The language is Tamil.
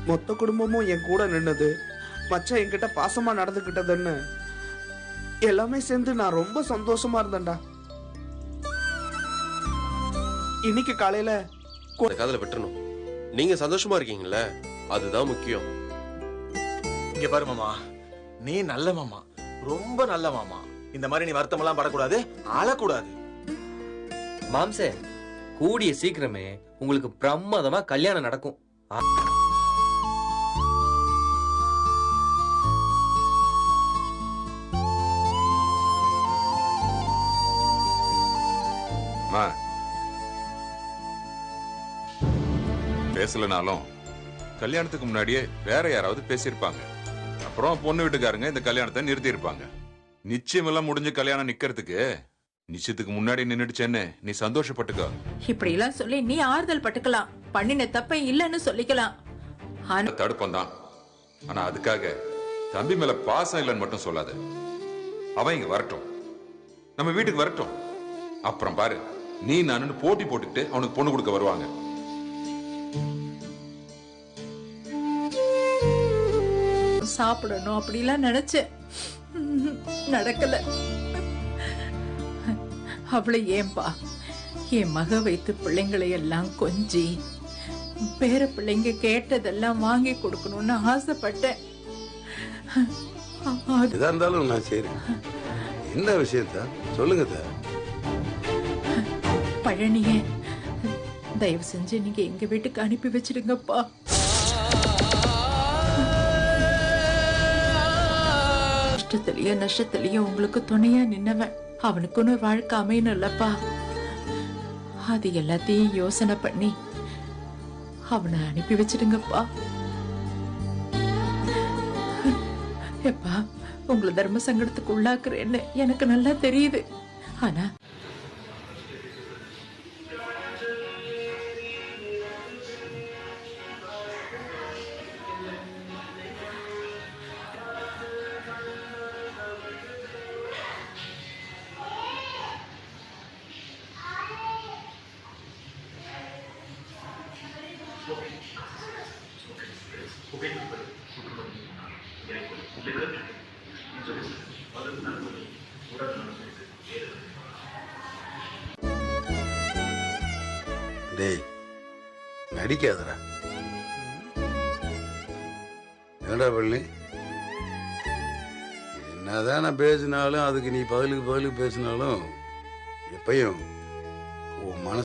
மொத்த குடும்பமும் என் கூட நின்னது, மச்சான் என்கிட்ட பாசமா நடந்துகிட்டதுன்னு எல்லாமே சேர்ந்து நான் ரொம்ப சந்தோஷமா இருந்தேன்டா. இன்னைக்கு காலையில காதல விட்டுறணும். நீங்க சந்தோஷமா இருக்கீங்கல்ல, அதுதான் முக்கியம். இங்க பாரு மாமா, நீ நல்ல மாமா, ரொம்ப நல்ல மாமா. இந்த மாதிரி நீ வருத்தம் எல்லாம் படக்கூடாது, ஆளக்கூடாது. மாம்சே, கூடிய சீக்கிரமே உங்களுக்கு பிரமாதமா கல்யாணம் நடக்கும். பேசலனாலும் கல்யாணத்துக்கு முன்னாடியே வேற யாராவது பேசியிருப்பாங்க. அப்புறம் பொண்ணு வீட்டுக்காரங்க இந்த கல்யாணத்தை நிறுத்தி இருப்பாங்க. நிச்சயம் எல்லாம் முடிஞ்சு கல்யாணம் நிக்கிறதுக்கு நிச்சயத்துக்கு முன்னாடி நின்னுடுச்சேன்னு நீ சந்தோஷப்பட்டுக்க. இப்படி எல்லாம் சொல்லி நீ ஆறுதல் பட்டுக்கலாம், பண்ணின தப்ப இல்லன்னு சொல்லிக்கலாம். தடுப்பம் தான். ஆனா அதுக்காக தம்பி மேல பாசம் இல்லைன்னு மட்டும் சொல்லாத. அவன் இங்க வரட்டும், நம்ம வீட்டுக்கு வரட்டும். அப்புறம் பாரு, நீ நானு போட்டி போட்டுக்கிட்டு அவனுக்கு பொண்ணு கொடுக்க வருவாங்க. சாப்பிடணும் அப்படிலாம் நினைச்சேன், நடக்கல. அவளை ஏன்பா என் மக வைத்து பிள்ளைங்களை எல்லாம் கொஞ்சி பேர பிள்ளைங்க கேட்டதெல்லாம் வாங்கி கொடுக்கணும்னு ஆசைப்பட்டேன். எதா இருந்தாலும் நான் செய்றேன். என்ன விஷயத்த சொல்லுங்க. பழனிய தயவு செஞ்சு நீங்க எங்க வீட்டுக்கு அனுப்பி வச்சிடுங்கப்பா. கஷ்டத்திலயும் நஷ்டத்திலயும் உங்களுக்கு துணையா நின்னவன், அவனுக்குன்னு வாழ்க்கை அமையணும்லப்பா. அது எல்லாத்தையும் யோசனை பண்ணி அவனை அனுப்பி வச்சிடுங்கப்பா. எப்பா, உங்களை தர்ம சங்கடத்துக்கு உள்ளாக்குறேன்னு எனக்கு நல்லா தெரியுது. ஆனா டேய், நடிக்காதடா. என்னடா பள்ளி, என்னதான் நான் பேசினாலும் அதுக்கு நீ பதிலுக்கு பேசினாலும் எப்பயும் உன் மனசு